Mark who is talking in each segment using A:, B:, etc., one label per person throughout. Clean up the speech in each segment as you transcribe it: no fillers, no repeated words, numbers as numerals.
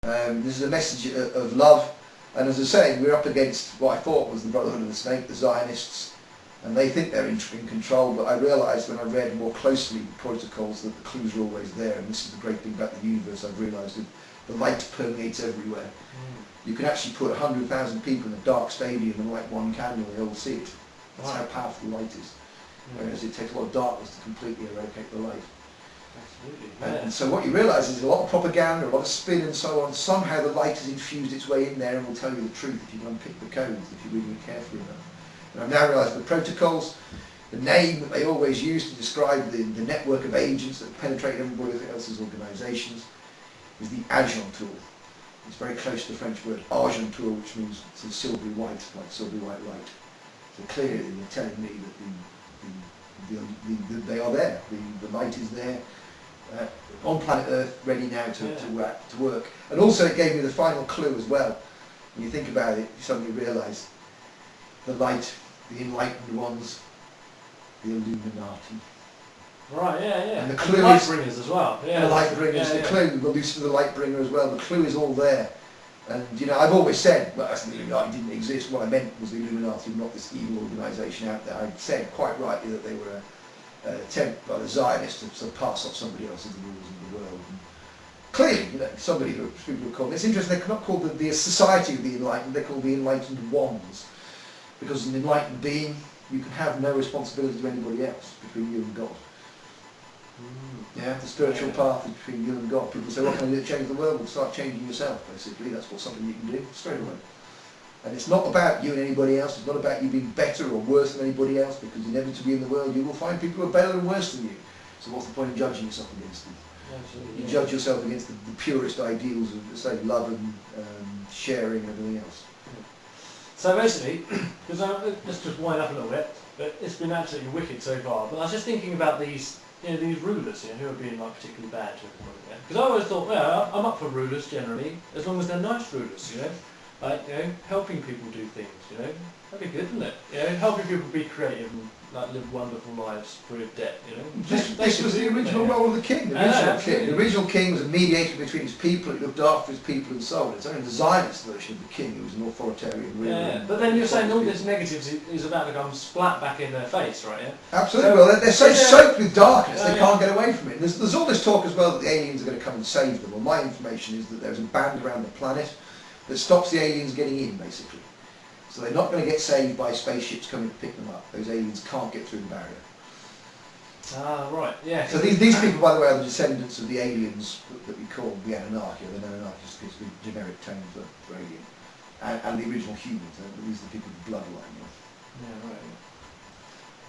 A: This is a message of love, and as I say, we're up against what I thought was the Brotherhood of the Snake, the Zionists, and they think they're in control, but I realised when I read more closely the protocols that the clues are always there, and this is the great thing about the universe. I've realised that the light permeates everywhere. You can actually put 100,000 people in a dark stadium and light one candle and they all see it. That's how powerful light is. Whereas it takes a lot of darkness to completely eradicate the light.
B: Absolutely. Yeah.
A: And so what you realise is a lot of propaganda, a lot of spin and so on. Somehow the light has infused its way in there and will tell you the truth if you can unpick the codes, if you read them carefully enough. And I've now realised the protocols, the name that they always use to describe the network of agents that penetrate everybody else's organisations is the agent tool. It's very close to the French word argent tool, which means it's a silvery white, like silvery white light. So clearly they're telling me that they are there. The light is there on planet Earth, ready now to work. And also it gave me the final clue as well. When you think about it, you suddenly realise the light, the enlightened ones, the Illuminati.
B: Right,
A: And the clue
B: light
A: is
B: bringers as well. Yeah,
A: the light bringers, the clue, the Lucifer, the light bringer as well. The clue is all there. And you know, I've always said, well, the Illuminati didn't exist. What I meant was the Illuminati, not this evil organisation out there. I said quite rightly that they were an attempt by the Zionists to sort of pass off somebody else's rules of the world. And clearly, you know, people are called. It's interesting. They're not called the Society of the Enlightened. They're called the Enlightened Ones, because as an enlightened being, you can have no responsibility to anybody else between you and God. Yeah, the spiritual path is between you and God. People say, what can I do to change the world? Well, start changing yourself, basically. That's something you can do straight away. And it's not about you and anybody else. It's not about you being better or worse than anybody else, because inevitably in the world you will find people who are better and worse than you. So what's the point in judging yourself against them? You judge yourself against the purest ideals of, say, love and sharing and everything else.
B: So basically, because let's just wind up a little bit, but it's been absolutely wicked so far. But I was just thinking about these rulers, who are being like particularly bad to everybody. Because I always thought, I'm up for rulers generally, as long as they're nice rulers, like helping people do things, that'd be good, wouldn't it? Helping people be creative and like live wonderful lives free of debt,
A: This was the original role of the king. The original king was a mediator between his people. He looked after his people and so on. It's only the Zionist version of the king who was an authoritarian ruler.
B: Yeah, but then you're saying all this negatives is about to come splat back in their face, right? Yeah.
A: Absolutely. Well, they're so soaked with darkness they can't get away from it. There's all this talk as well that the aliens are going to come and save them. Well, my information is that there's a band around the planet that stops the aliens getting in, basically. So they're not going to get saved by spaceships coming to pick them up. Those aliens can't get through the barrier.
B: Ah, right, yeah.
A: So these people, by the way, are the descendants of the aliens that we call the Anunnaki. The Anunnaki is the generic term for alien. And the original humans. These are the people with bloodline.
B: Yeah, right.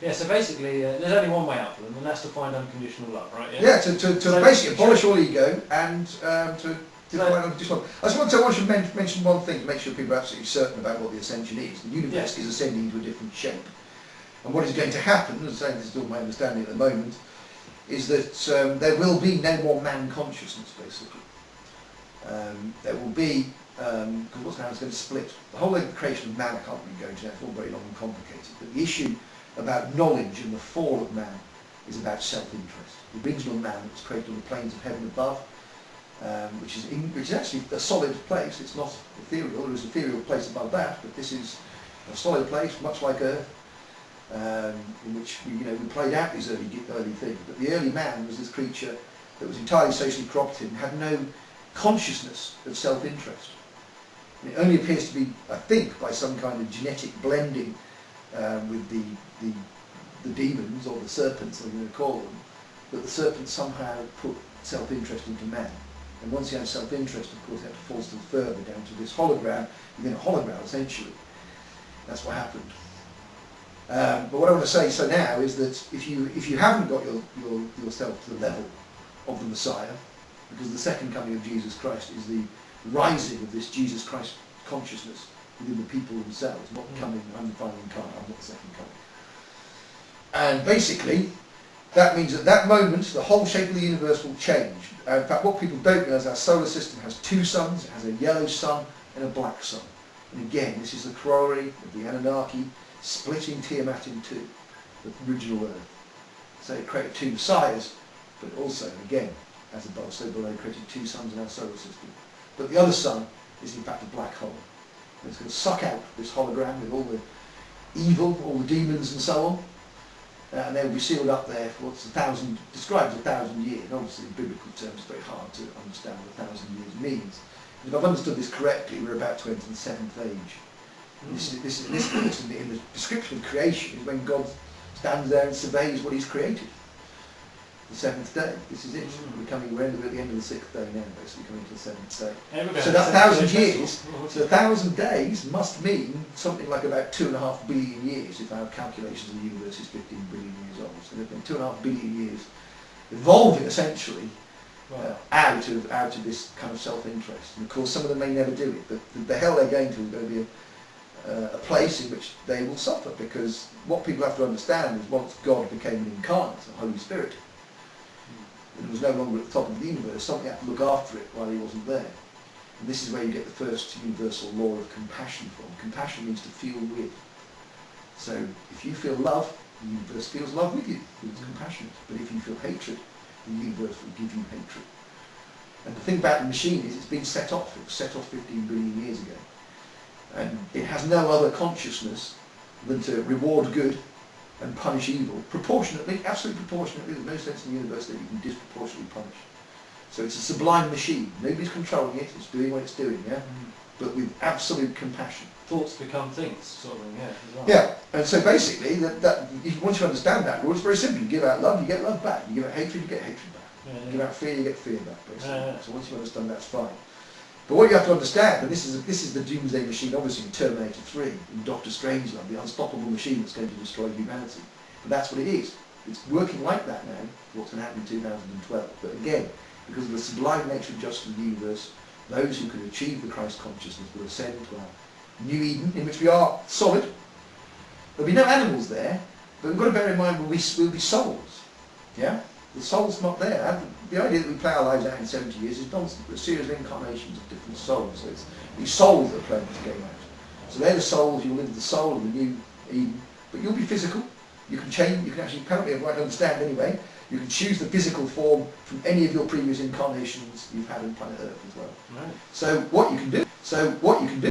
B: Yeah, so basically, there's only one way out for them, and that's to find unconditional love, right?
A: Yeah, to basically abolish all ego and to I just want to mention one thing to make sure people are absolutely certain about what the ascension is. The universe is ascending into a different shape. And what is going to happen, as I say, this is all my understanding at the moment, is that there will be no more man consciousness, basically. There will be, because what's now is going to split. The whole creation of man, I can't really go into that, it's all very long and complicated. But the issue about knowledge and the fall of man is about self-interest. The original man that was created on the plains of heaven above, which is actually a solid place. It's not ethereal. There is an ethereal place above that, but this is a solid place, much like Earth, in which we played out these early things. But the early man was this creature that was entirely socially cooperative and had no consciousness of self-interest. And it only appears to be, I think, by some kind of genetic blending with the demons or the serpents, as I'm going to call them, that the serpents somehow put self-interest into man. And once he had self-interest, of course, he had to fall still further down to this hologram within a hologram, essentially. That's what happened. But what I want to say now is that if you haven't got yourself to the level of the Messiah, because the second coming of Jesus Christ is the rising of this Jesus Christ consciousness within the people themselves, not coming, I'm the final incarnate, I'm not the second coming. And basically, that means at that moment, the whole shape of the universe will change. In fact, what people don't know is our solar system has two suns. It has a yellow sun and a black sun. And again, this is the corollary of the Anunnaki splitting Tiamat in two, the original Earth. So it created two messiahs, but also, again, as above, so below, created two suns in our solar system. But the other sun is in fact a black hole. And it's going to suck out this hologram with all the evil, all the demons and so on. And they'll be sealed up there for what's described as 1,000 years. And obviously in biblical terms it's very hard to understand what 1,000 years means. And if I've understood this correctly, we're about to enter the seventh age. This in the description of creation is when God stands there and surveys what he's created. The seventh day. This is it. We're at the end of the sixth day now, basically coming to the seventh day. So that 1,000 years, so 1,000 days must mean something like about 2.5 billion years, if our calculations of the universe is 15 billion years old. So there have been 2.5 billion years evolving essentially out of this kind of self-interest. And of course some of them may never do it, but the hell they're going to is going to be a place in which they will suffer, because what people have to understand is once God became an incarnate, the Holy Spirit, and was no longer at the top of the universe, something had to look after it while he wasn't there. And this is where you get the first universal law of compassion from. Compassion means to feel with. So if you feel love, the universe feels love with you, because it's compassionate. But if you feel hatred, the universe will give you hatred. And the thing about the machine is it's been set off. It was set off 15 billion years ago. And it has no other consciousness than to reward good and punish evil proportionately, absolutely proportionately. There's no sense in the universe that you can disproportionately punish. So it's a sublime machine. Nobody's controlling it. It's doing what it's doing, yeah? But with absolute compassion.
B: Thoughts become things, sort of thing, yeah. As well.
A: Yeah, and so basically, once you understand that rule, it's very simple. You give out love, you get love back. You give out hatred, you get hatred back.
B: Yeah,
A: You give out fear, you get fear back, basically.
B: Yeah.
A: So once you understand, that's fine. But what you have to understand, and this is the doomsday machine, obviously in Terminator 3, in Doctor Strangelove, the unstoppable machine that's going to destroy humanity. But that's what it is. It's working like that now, what's going to happen in 2012. But again, because of the sublime nature of justice of the universe, those who can achieve the Christ consciousness will ascend to our new Eden, in which we are solid. There'll be no animals there, but we've got to bear in mind we'll be souls. Yeah? The soul's not there. The idea that we play our lives out in 70 years is nonsense. A series of incarnations of different souls. So it's these souls that are playing this game out. So they're the souls, you'll live with the soul of the new Eden, but you'll be physical. You can change, you can actually, apparently, I understand anyway, you can choose the physical form from any of your previous incarnations you've had on planet Earth as well.
B: Right.
A: So what you can do